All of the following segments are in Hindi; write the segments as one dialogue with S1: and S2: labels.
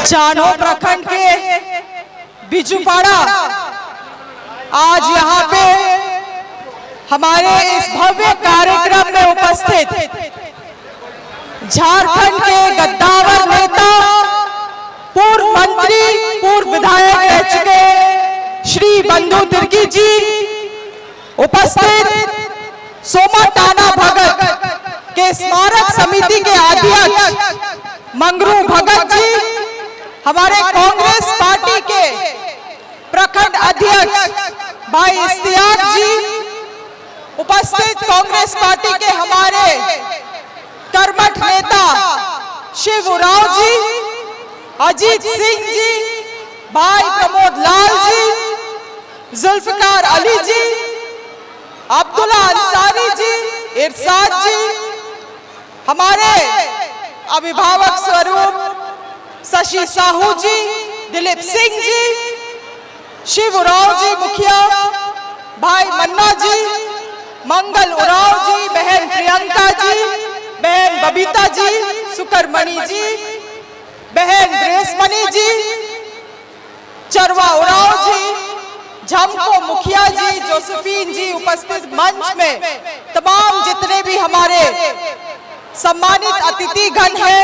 S1: चानो प्रखंड के बिजुपाड़ा आज यहाँ पे हमारे इस भव्य कार्यक्रम में उपस्थित झारखंड के गद्दावर नेता, पूर्व मंत्री, पूर्व विधायक रह चुके श्री बंधु तिर्की जी, उपस्थित सोमा टाना भगत के स्मारक समिति के अध्यक्ष मंगरू भगत जी, हमारे कांग्रेस पार्टी के प्रखंड अध्यक्ष भाई इश्तियाक जी, उपस्थित कांग्रेस पार्टी के हमारे कर्मठ नेता शिव उरांव जी, अजीत सिंह जी, भाई प्रमोद लाल जी, जुल्फिकार अली जी, अब्दुल्ला अंसारी जी, इरशाद जी, हमारे अभिभावक स्वरूप शशि साहू जी, दिलीप सिंह जी, शिव उरांव जी मुखिया, भाई मन्ना जी, मंगल उरांव जी, बहन प्रियंका जी, बहन बबीता जी, सुकरमणि जी, बहन ब्रेसमणि जी, चरवा उरांव जी, झमको मुखिया जी, जोसेफीन जी, उपस्थित मंच में तमाम जितने भी हमारे सम्मानित अतिथिगण हैं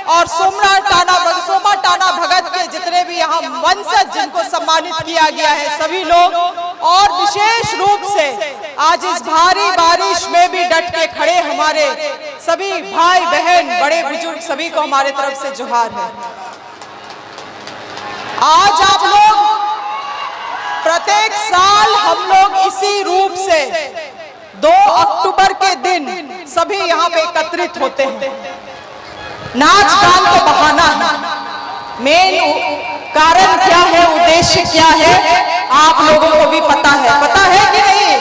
S1: और सोमा टाना भगत के जितने भी यहाँ वंशज जिनको सम्मानित किया गया है सभी लोग, और विशेष रूप से आज इस भारी बारिश में भी डट के खड़े हमारे सभी भाई बहन, बड़े बुजुर्ग सभी को हमारे तरफ से जोहार है। आज आप लोग प्रत्येक साल हम लोग इसी रूप से 2 अक्टूबर के दिन सभी यहाँ पे एकत्रित होते हैं। नाच गान तो बहाना है, मेन कारण क्या है, उद्देश्य क्या है, आप लोगों को भी पता है कि नहीं?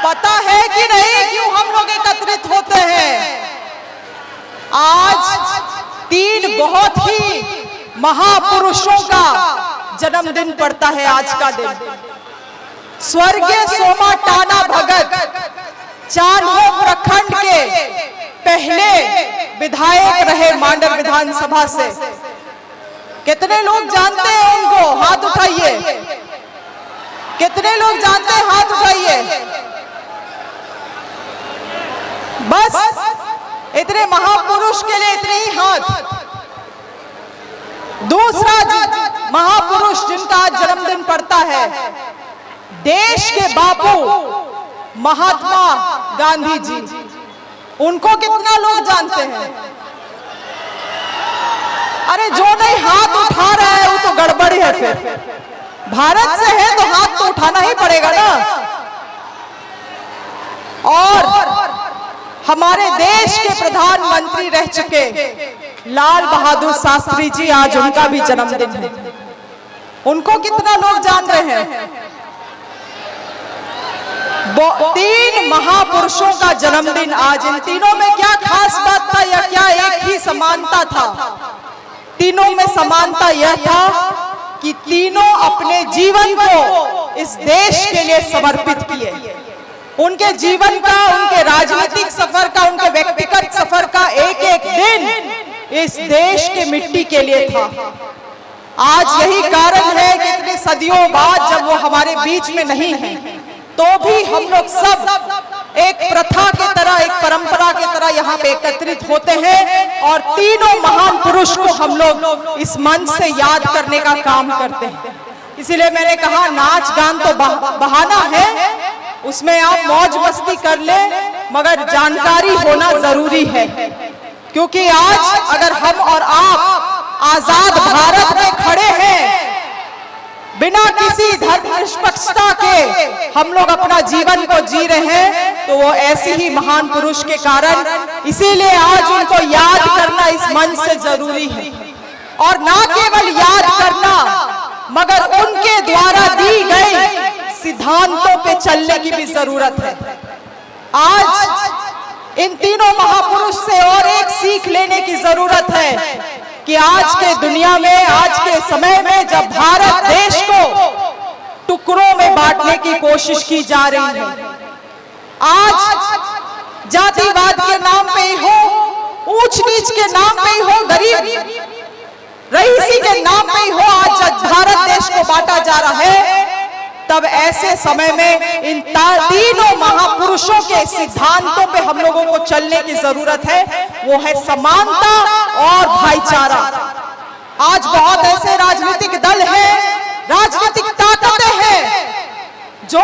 S1: पता है कि नहीं क्यों हम लोग एकत्रित होते हैं? आज 3 बहुत ही महापुरुषों का जन्मदिन पड़ता है आज का दिन। स्वर्गीय सोमा टाना भगत चान्हो प्रखंड के पहले विधायक रहे मांडर विधानसभा से। कितने लोग जानते हैं उनको? हाथ उठाइए। कितने लोग जानते हैं? हाथ उठाइए। बस इतने महापुरुष के लिए इतने ही हाथ। दूसरा महापुरुष जिनका आज जन्मदिन पड़ता है, देश के बापू महात्मा गांधी जी। उनको कितना लोग जानते हैं? अरे जो नहीं हाथ उठा रहा है वो तो गड़बड़ है। फिर भारत से है तो हाथ तो उठाना ही पड़ेगा ना। और हमारे देश के प्रधानमंत्री रह चुके लाल बहादुर शास्त्री जी, आज उनका भी जन्मदिन है। उनको कितना लोग जान रहे हैं? 3 महापुरुषों का जन्मदिन आज। इन तीनों में क्या खास बात था या क्या एक ही समानता था? तीनों में समानता यह था कि तीनों अपने जीवन को इस देश के लिए समर्पित किए। उनके जीवन का, उनके राजनीतिक सफर का, उनके व्यक्तिगत सफर का एक एक दिन इस देश के मिट्टी के लिए था। आज यही कारण है कि इतने सदियों बाद जब वो हमारे बीच में नहीं है तो भी हम लोग सब एक प्रथा की तरह, एक परंपरा की तरह यहाँ पे एकत्रित होते हैं और तीनों महान पुरुष को हम लोग इस मंच से याद करने का काम करते हैं। इसीलिए मैंने कहा नाच गान तो बहाना है, उसमें आप मौज मस्ती कर ले, मगर जानकारी होना जरूरी है। क्योंकि आज अगर हम और आप आजाद भारत में खड़े हैं, बिना किसी धर्म निष्पक्षता के हम लोग अपना जीवन को जी रहे हैं, तो वो ऐसे ही महान पुरुष के कारण, इसीलिए आज उनको याद करना इस मंच से जरूरी है। और ना केवल याद करना, मगर उनके द्वारा दी गई सिद्धांतों पे चलने की भी जरूरत है। आज इन तीनों महापुरुष से और एक सीख लेने की जरूरत है कि आज के दुनिया में, आज के समय में जब भारत देश को टुकड़ों में बांटने की कोशिश की जा रही है, आज जातिवाद के नाम पे ही हो, ऊंच नीच के नाम पे ही हो, गरीब इसी के नाम पे ही हो आज जब भारत देश को बांटा जा रहा है, तब ऐसे समय में इन तीनों महापुरुषों के सिद्धांतों पे हम लोगों को चलने की जरूरत है। वो है समानता और भाईचारा। आज बहुत ऐसे राजनीतिक दल हैं, राजनीतिक ताकतें हैं जो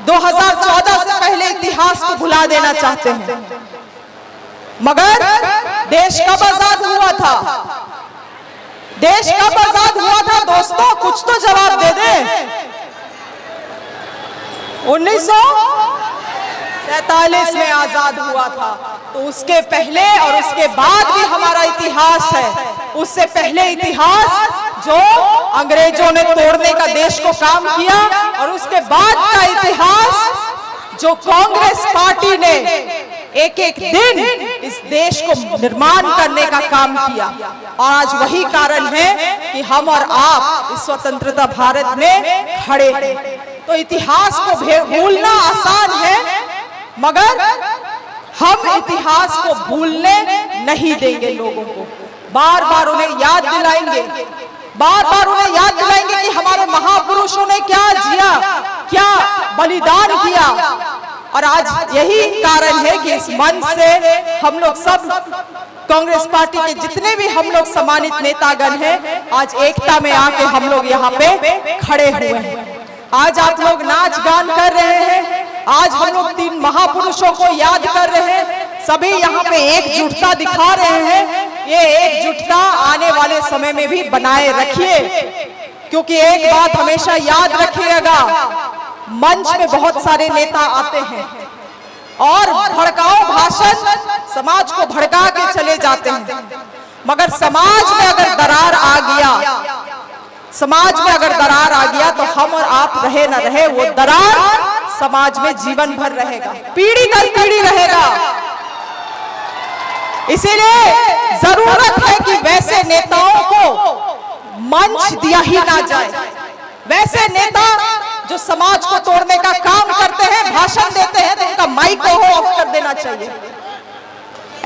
S1: 2014 से पहले इतिहास को भुला देना चाहते हैं। मगर देश कब आजाद हुआ था? देश कब आजाद हुआ था दोस्तों? कुछ तो जवाब दे दे। 1947 में आजाद हुआ था, तो उसके पहले और उसके बाद भी हमारा इतिहास है। उससे पहले इतिहास जो अंग्रेजों ने तोड़ने का देश को काम किया, और उसके बाद का इतिहास जो कांग्रेस पार्टी ने एक एक दिन इस देश को निर्माण करने का काम किया। और आज वही कारण है कि हम और आप इस स्वतंत्रता भारत में खड़े हैं। तो इतिहास को भूलना आसान है, मगर हम इतिहास को भूलने नहीं देंगे। लोगों को बार बार उन्हें याद दिलाएंगे, बार बार उन्हें याद दिलाएंगे कि हमारे महापुरुषों ने क्या जिया, क्या बलिदान किया। और आज यही कारण है कि इस मंच से हम लोग सब कांग्रेस पार्टी के जितने भी हम लोग सम्मानित नेतागण हैं, आज एकता में आके हम लोग यहाँ पे खड़े हुए हैं। आज आप लोग नाच गान कर रहे हैं, आज हम लोग तीन महापुरुषों को याद कर रहे हैं, सभी यहाँ पे एकजुटता दिखा रहे हैं। ये एकजुटता आने वाले समय में भी बनाए रखिए, क्योंकि एक बात हमेशा याद रखिएगा, मंच में बहुत सारे नेता आते हैं और भड़काऊ भाषण समाज को भड़का के चले जाते हैं। मगर समाज में अगर दरार आ गया, समाज में अगर दरार आ गया तो हम और आप रहे न रहे, वो दरार समाज में जीवन भर रहेगा, पीढ़ी दर पीढ़ी रहेगा। इसीलिए जरूरत है कि वैसे नेताओं को मंच दिया ही ना जाए। वैसे नेता जो समाज को तोड़ने का काम करते हैं, भाषण देते हैं, तो उनका माइक को ऑफ कर देना चाहिए।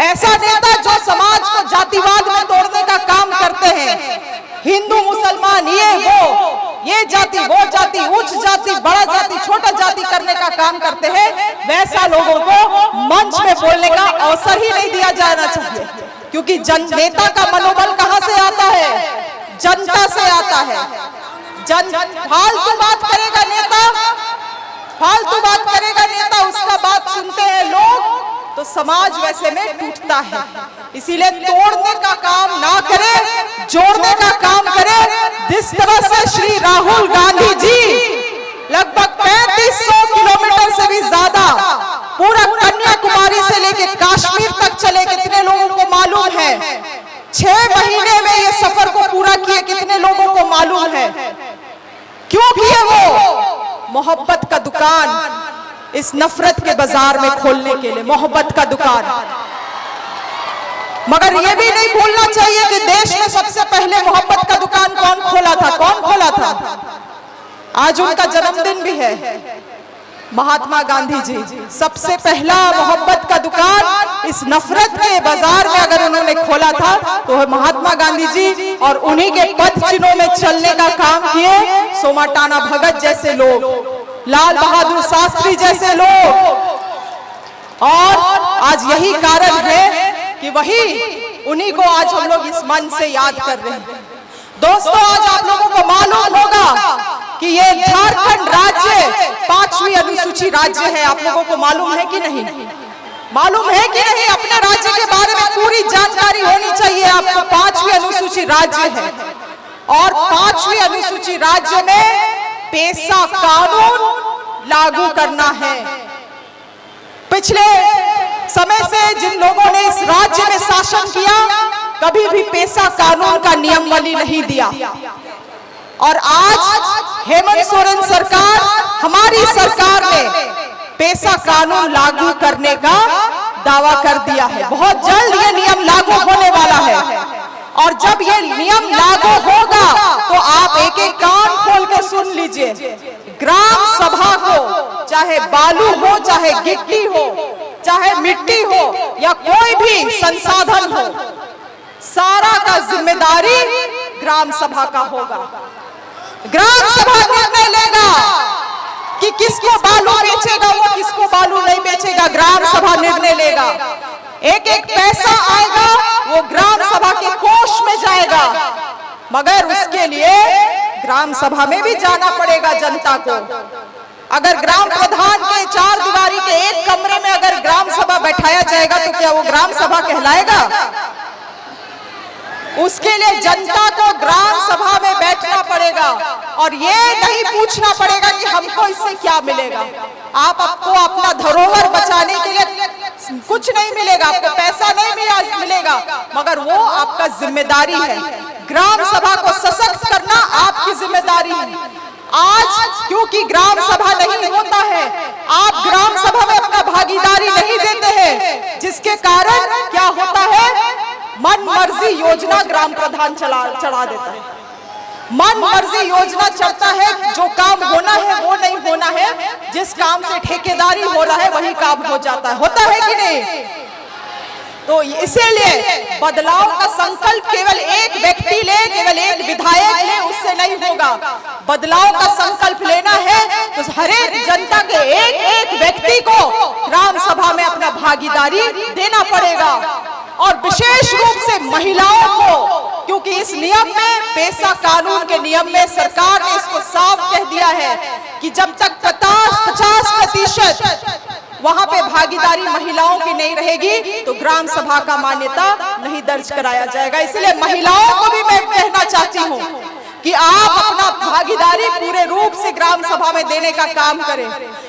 S1: ऐसा नेता जो समाज को जातिवाद में तोड़ने का काम करते हैं, हिंदू मुसलमान ये वो, ये जाति वो जाति, उच्च जाति बड़ा जाति छोटा जाति करने का काम करते हैं, वैसा लोगों को मंच में बोलने का अवसर ही नहीं दिया जाना चाहिए। क्योंकि नेता का मनोबल कहां से आता है? जनता से आता है। फालतू बात करेगा नेता, फालतू बात करेगा नेता, उसका बात सुनते हैं लोग, तो समाज वैसे में टूटता है। इसीलिए तोड़ने का काम ना करे, जोड़ने का काम करे। जिस तरह से श्री राहुल गांधी जी लगभग 3500 किलोमीटर से भी ज्यादा पूरा कन्याकुमारी से लेकर कश्मीर तक चले, कितने लोगों को मालूम है? 6 महीने में ये सफर को पूरा किए, कितने लोगों को मालूम है? क्यों किए वो? मोहब्बत का दुकान इस नफरत के बाजार में खोलने के लिए, मोहब्बत का दुकान। मगर ये भी नहीं भूलना चाहिए कि देश में सबसे पहले मोहब्बत का दुकान कौन खोला था? कौन खोला था? आज उनका जन्मदिन भी है, महात्मा गांधी जी। सबसे पहला मोहब्बत का दुकान इस नफरत के बाजार में अगर उन्होंने खोला था तो महात्मा गांधी जी, और उन्हीं के पद चिन्हों में चलने का काम किए सोमाटाना भगत जैसे लोग, लाल बहादुर शास्त्री जैसे लोग। और आज यही कारण है कि वही उन्हीं को आज हम लोग इस मंच से याद कर रहे हैं। दोस्तों, आज आप लोगों को मालूम होगा कि ये झारखंड राज्य 5वीं अनुसूची राज्य है। आप लोगों को मालूम है कि नहीं? मालूम है कि नहीं? अपने राज्य के बारे में पूरी जानकारी होनी चाहिए आपको। 5वीं अनुसूची राज्य है, और 5वीं अनुसूची राज्य में पेशा कानून लागू करना है। पिछले समय से जिन लोगों ने इस राज्य में शासन किया, कभी भी पेशा कानून का नियमावली नहीं दिया। और आज हेमंत सोरेन सरकार, हमारी सरकार ने पेशा कानून लागू करने का दावा कर दिया है। बहुत जल्द ये नियम लागू होने वाला है, और जब ये नियम लागू होगा तो आप एक एक कान खोल के सुन लीजिए। ग्राम सभा को, चाहे बालू हो, चाहे गिट्टी हो, चाहे मिट्टी हो, या कोई भी संसाधन हो, सारा का जिम्मेदारी ग्राम सभा का होगा। ग्राम सभा निर्णय लेगा कि किसको बालू बेचेगा, वो किसको बालू नहीं बेचेगा, ग्राम सभा निर्णय लेगा। एक एक पैसा आएगा वो ग्राम सभा के कोष में जाएगा, मगर उसके लिए ग्राम सभा में भी जाना पड़ेगा जनता को। अगर ग्राम प्रधान के चार दीवारी के एक कमरे में अगर ग्राम सभा बैठाया जाएगा तो क्या वो ग्राम सभा कहलाएगा? उसके लिए जनता को ग्राम सभा में बैठना पड़ेगा और ये नहीं पूछना पड़ेगा कि हमको इससे क्या मिलेगा। आपको अपना धरोहर बचाने के लिए कुछ नहीं मिलेगा, आपको पैसा नहीं मिलेगा, मगर वो आपका जिम्मेदारी है। ग्राम सभा को सशक्त करना आपकी जिम्मेदारी है। आज क्योंकि ग्राम सभा नहीं होता है, आप ग्राम सभा में अपना भागीदारी नहीं देते हैं, जिसके कारण क्या होता है, मन मर्जी योजना ग्राम प्रधान चढ़ा देता है। मन मर्जी योजना चलता है, जो काम होना है वो नहीं होना है, जिस काम से ठेकेदारी हो रहा है वही काम हो जाता है। होता है कि नहीं? तो इसीलिए बदलाव का संकल्प केवल एक व्यक्ति ले, केवल एक विधायक ले, उससे नहीं होगा। बदलाव का संकल्प लेना है तो हर एक जनता के एक एक व्यक्ति को ग्राम सभा में अपना भागीदारी देना पड़ेगा, और विशेष रूप से महिलाओं को, क्योंकि इस नियम में, पेशा कानून के नियम में सरकार ने इसको साफ कह दिया है कि जब तक 50% वहां पे भागीदारी महिलाओं की नहीं रहेगी तो ग्राम सभा का मान्यता नहीं दर्ज कराया जाएगा। इसलिए महिलाओं को भी मैं कहना चाहती हूँ कि आप अपना भागीदारी पूरे रूप से ग्राम सभा में देने का काम करें,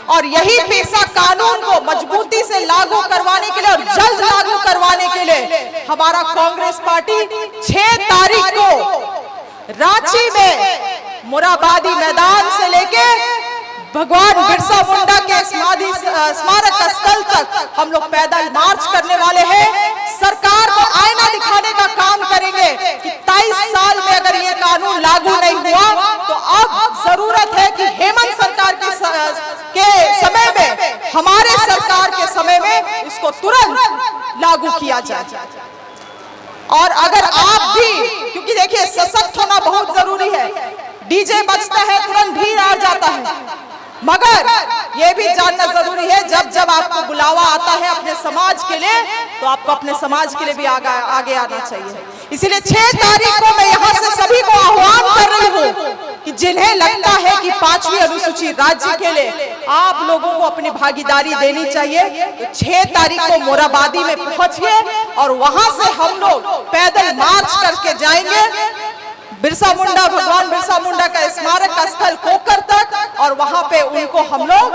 S1: और यही पेशा कानून को मजबूती से लागू करवाने के लिए और जल्द लागू करवाने के लिए हमारा कांग्रेस पार्टी 6 तारीख को रांची में मोराबादी मैदान से लेके भगवान बिरसा मुंडा के स्मारक स्थल तक हम लोग पैदल मार्च करने वाले हैं। सरकार को आईना दिखाने का काम करेंगे कि 23 साल में अगर ये कानून लागू नहीं हुआ तो अब जरूरत है कि हेमंत सरकार के समय में, हमारे सरकार के समय में इसको तुरंत लागू किया जाए। और अगर आप भी, क्योंकि देखिए सशक्त होना बहुत जरूरी है, डीजे बजता है तुरंत भीड़ आ जाता है, मगर ये भी जानना जरूरी है जब जब आपको बुलावा आता है अपने समाज के लिए तो आपको अपने समाज के लिए भी आगे आना चाहिए। इसीलिए 6 तारीख को मैं यहाँ से सभी को आह्वान कर रही हूँ कि जिन्हें लगता है कि 5वीं अनुसूचित राज्य के लिए आप लोगों को अपनी भागीदारी देनी चाहिए, तो 6 तारीख को मोराबादी में पहुंचिए और वहां से हम लोग पैदल मार्च करके जाएंगे बिरसा मुंडा, भगवान बिरसा मुंडा का स्मारक स्थल कोकर तक, और वहां पे उनको हम लोग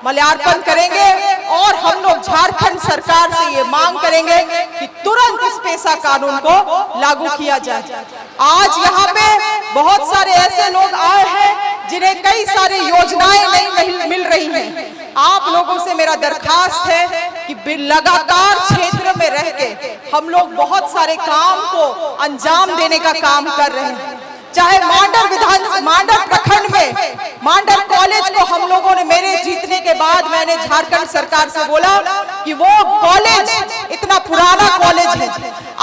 S1: माल्यार्पण करेंगे और हम लोग झारखंड सरकार से ये मांग करेंगे कि तुरंत इस पेशा कानून को लागू किया जाए। आज यहाँ पे बहुत सारे ऐसे लोग आए हैं जिन्हें कई सारी योजनाएं नहीं मिल रही हैं। आप लोगों से मेरा दरखास्त है कि लगातार क्षेत्र में रह के हम लोग बहुत सारे काम को अंजाम देने का काम कर रहे हैं। चाहे मांडर प्रखंड में मांडर कॉलेज को हम लोगों ने, मेरे जीतने के बाद मैंने झारखंड सरकार से बोला कि वो कॉलेज इतना पुराना कॉलेज है,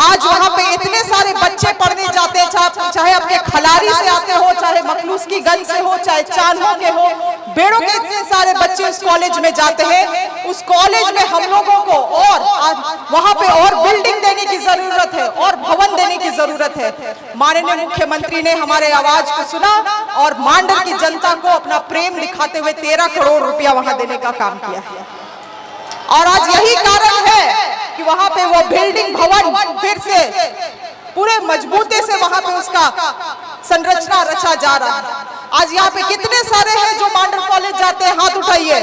S1: आज वहाँ पे इतने सारे बच्चे पढ़ने जाते हैं, चाहे आपके खलारी से आते हो, चाहे मखलूसकीगंज से हो, चाहे चान्हो के हो, बेड़ों के इतने सारे बच्चे उस कॉलेज में जाते हैं। उस कॉलेज में हम लोगों को और वहाँ पे और बिल्डिंग देने की जरूरत है और भवन देने की जरूरत है। माननीय मुख्यमंत्री ने हमारे आवाज को सुना और मांडर की जनता को अपना प्रेम दिखाते हुए 13 करोड़ रुपया वहां देने का काम किया है, और आज यही कारण है कि वहां पे वो बिल्डिंग भवन फिर से पूरे मजबूती से वहां पे उसका संरचना रचा जा रहा है। आज यहाँ पे कितने सारे हैं जो मांडर कॉलेज जाते हैं, हाथ उठाइए।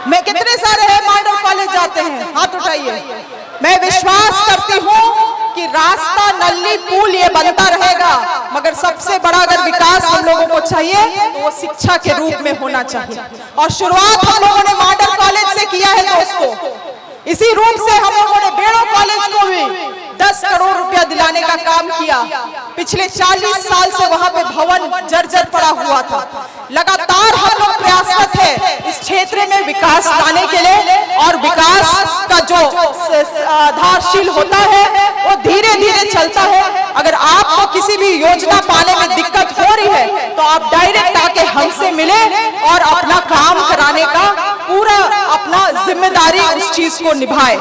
S1: मैं कितने सारे हैं मांडर कॉलेज जाते हैं, हाथ उठाइए। मैं विश्वास करती हूँ कि रास्ता, नल्ली, पुल ये बनता रहेगा, मगर सबसे बड़ा अगर विकास हम लोगों को चाहिए तो वो शिक्षा के रूप में होना चाहिए, और शुरुआत हम लोगों ने मांडर कॉलेज से किया है दोस्तों। इसी रूप से हम लोगों ने बेड़ो कॉलेज को भी 10 करोड़ रुपया दिलाने का काम किया। पिछले 40 साल से वहां पे भवन जर्जर पड़ा हुआ था। लगातार हम लोग प्रयासरत है इस क्षेत्र में विकास लाने के लिए, और विकास का जो आधारशील होता है वो धीरे धीरे चलता है। अगर आपको किसी भी योजना पाने में दिक्कत हो रही है तो आप डायरेक्ट आके हमसे मिले और अपना काम कराने का पूरा अपना जिम्मेदारी उस चीज को निभाए।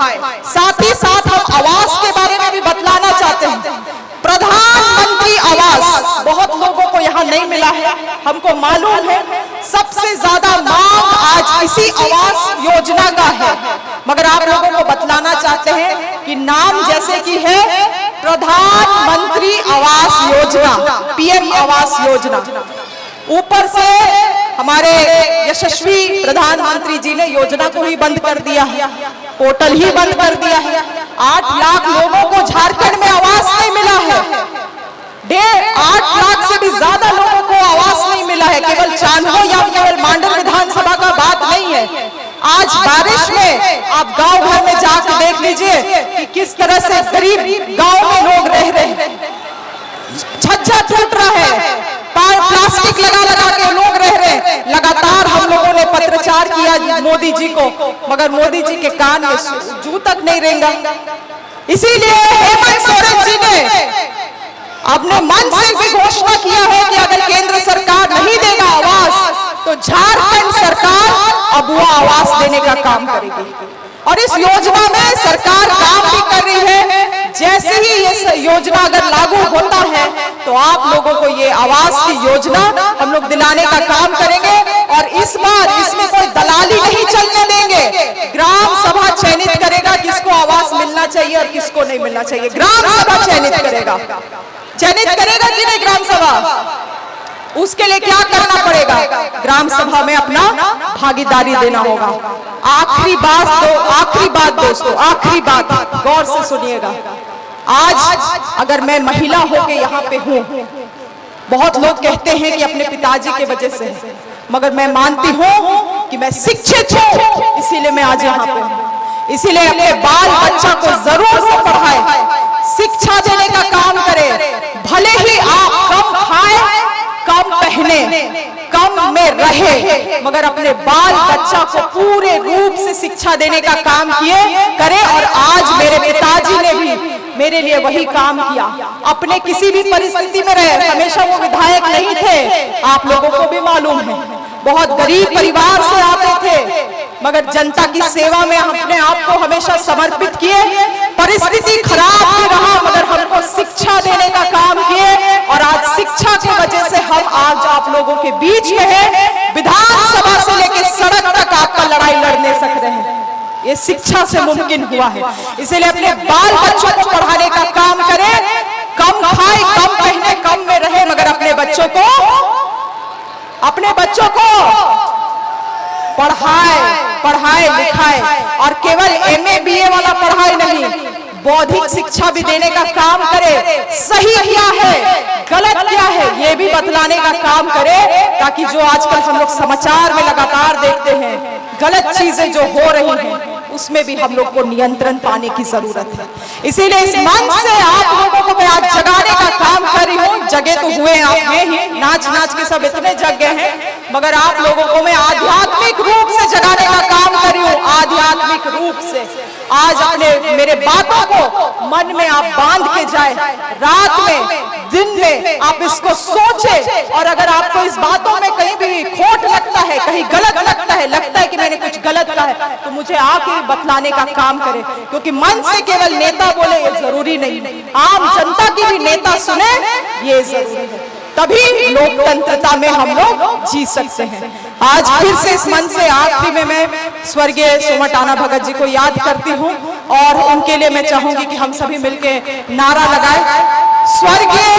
S1: साथ ही साथ हम आवास के बारे में भी बतलाना चाहते हैं। प्रधानमंत्री आवास बहुत लोगों को यहाँ नहीं मिला है, हमको मालूम है। सबसे ज्यादा मांग आज इसी आवास योजना का है, मगर आप लोगों को बतलाना चाहते हैं कि नाम जैसे कि है प्रधानमंत्री आवास योजना, पीएम आवास योजना, ऊपर से हमारे यशस्वी प्रधानमंत्री जी ने योजना को ही बंद कर दिया है, पोर्टल ही बंद कर दिया है। 8 लाख लोगों को झारखंड में आवास नहीं मिला है। 8 लाख से भी ज्यादा लोगों को आवास नहीं मिला है। केवल चांदो या केवल मांडल विधानसभा का बात नहीं है। आज बारिश में आप गांव घर में जाकर देख लीजिए कि किस तरह से गरीब गांव में लोग रह रहे हैं। छज्जा टूट रहा है, प्लास्टिक लगा लगा के लोग रह रहे हैं। लगातार हम लोगों ने पत्रचार किया मोदी जी को, मगर मोदी जी के कान में जू तक नहीं रेंगा। इसीलिए हेमंत सोरेन जी ने अपने मन से भी घोषणा किया है कि अगर केंद्र सरकार नहीं देगा आवास तो झारखंड सरकार अब वो आवास देने का काम करेगी। और इस योजना में सरकार काम भी कर रही है। जैसे ही ये योजना अगर लागू होता है तो आप लोगों को ये आवास की योजना हम लोग दिलाने का काम करेंगे। और इस बार इसमें कोई दलाली नहीं चलने देंगे। ग्राम सभा चयनित करेगा किसको आवास मिलना चाहिए और किसको नहीं मिलना चाहिए। ग्राम सभा चयनित करेगा कि नहीं ग्राम सभा? उसके लिए क्या करना पड़ेगा? ग्राम सभा में अपना भागीदारी देना होगा। आखिरी बात दोस्तों, आखिरी बात गौर से सुनिएगा। आज अगर मैं महिला होके यहाँ पे हूँ, बहुत लोग कहते हैं कि अपने पिताजी के वजह से, मगर मैं मानती हूँ कि मैं शिक्षित हूँ, इसीलिए मैं आज यहाँ पे हूँ। इसीलिए अपने बाल बच्चा को जरूर से पढ़ाए, शिक्षा देने का काम करें। भले ही आप कम खाए, कम पहने, कम में रहे, मगर अपने बाल बच्चा को पूरे रूप से शिक्षा देने का काम करें। और आज मेरे पिताजी ने भी मेरे लिए वही काम किया। अपने किसी भी परिस्थिति में रहे, हमेशा वो विधायक नहीं थे, आप लोगों को भी मालूम है, बहुत गरीब परिवार से आते थे, मगर जनता की सेवा में अपने आप को हमेशा समर्पित किए। परिस्थिति खराब भी रहा, मगर हमको शिक्षा देने का काम किए। और आज शिक्षा की वजह से हम आज आप लोगों के बीच में है। विधानसभा से लेकर सड़क तक आपका लड़ाई लड़ने सक रहे हैं, ये शिक्षा से मुमकिन हुआ है। इसलिए अपने बाल बच्चों को पढ़ाने का काम करें। कम खाए, कम पहने, कम में रहे, मगर अपने बच्चों को पढ़ाए लिखाए। और केवल MA BA वाला पढ़ाई नहीं, बौद्धिक शिक्षा भी देने का काम करे। सही क्या है, गलत क्या है, ये भी बतलाने का काम करे, ताकि जो आजकल हम लोग समाचार में लगातार देखते हैं गलत चीजें जो हो रही हैं, उसमें भी हम लोग को नियंत्रण पाने की जरूरत है। इसीलिए इस मंच से आप लोगों को मैं आज जगाने का काम कर रही हूँ। जगे तो हुए आप में ही, नाच के सब इतने जग गए हैं, मगर आप लोगों को मैं आध्यात्मिक रूप से जगाने का काम कर रही हूँ। आध्यात्मिक रूप से आज अपने मेरे बातों को मन में आप बांध के जाए, रात में दिन में आप इसको सोचे। और अगर आपको इस बातों में कहीं भी खोट लगता है, कहीं गलत लगता है कि मैंने कुछ गलत कहा है, तो मुझे आके बतलाने का काम करें। क्योंकि मन से केवल नेता बोले ये जरूरी नहीं, आम जनता की भी नेता सुने ये जरूरी है, तभी लोकतंत्रता में हम लोग जी सकते हैं। आज फिर से इस मंच से आखिरी में मैं स्वर्गीय सोमा टाना भगत जी को याद करती हूँ, और उनके लिए मैं चाहूंगी कि हम सभी मिलके नारा लगाएं, स्वर्गीय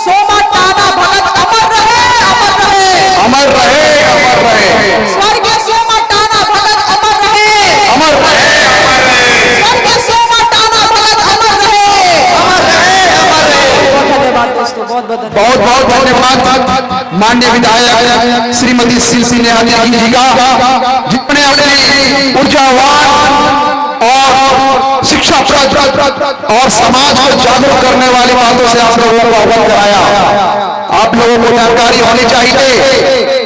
S1: सोमा टाना भगत अमर रहे, अमर रहे,
S2: अमर रहे, अमर रहे।
S1: स्वर्गीय सोमा टाना भगत अमर रहे,
S2: अमर रहे, अमर रहे।
S1: स्वर्गीय सोमा टाना भगत अमर रहे,
S2: अमर रहे, अमर रहे।
S1: बहुत धन्यवाद दोस्तों, बहुत
S2: धन्यवाद माननीय विधायक श्रीमती शिल्पी नेहाती जी का, जिन्होंने अपने ऊर्जावान और शिक्षा रसप्रद और समाज को जागरूक करने वाली बातों से आप लोगों को अवगत कराया। आप लोगों को जानकारी होनी चाहिए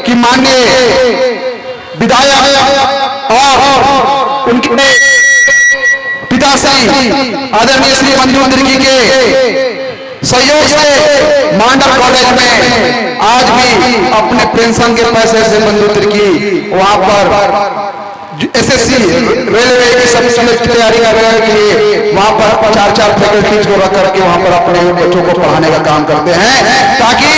S2: कि माननीय विधायक और उनके पिताश्री आदरणीय श्री मंजू तिर्की के सहयोग से मांडर कॉलेज में आज भी अपने पेंशन के पैसे से मंजू तिर्की वहां पर एसएससी रेलवे की सब की तैयारी कर रहे हैं कि वहां पर 4-4 फैकल्टीज को रख करके वहां पर अपने बच्चों को पढ़ाने का काम करते हैं ताकि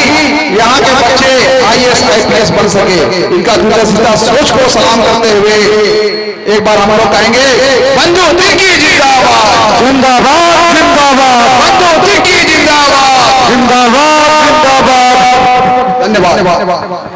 S2: यहाँ के बच्चे आईएएस आईपीएस बन सके। इनका दूरदर्शिता सोच को सलाम करते हुए एक बार हम लोग कहेंगे मंजू तिर्की जिंदाबाद जिंदाबाद जिंदाबाद, मंजू तिर्की जिंदाबाद जिंदाबाद जिंदाबाद। धन्यवाद।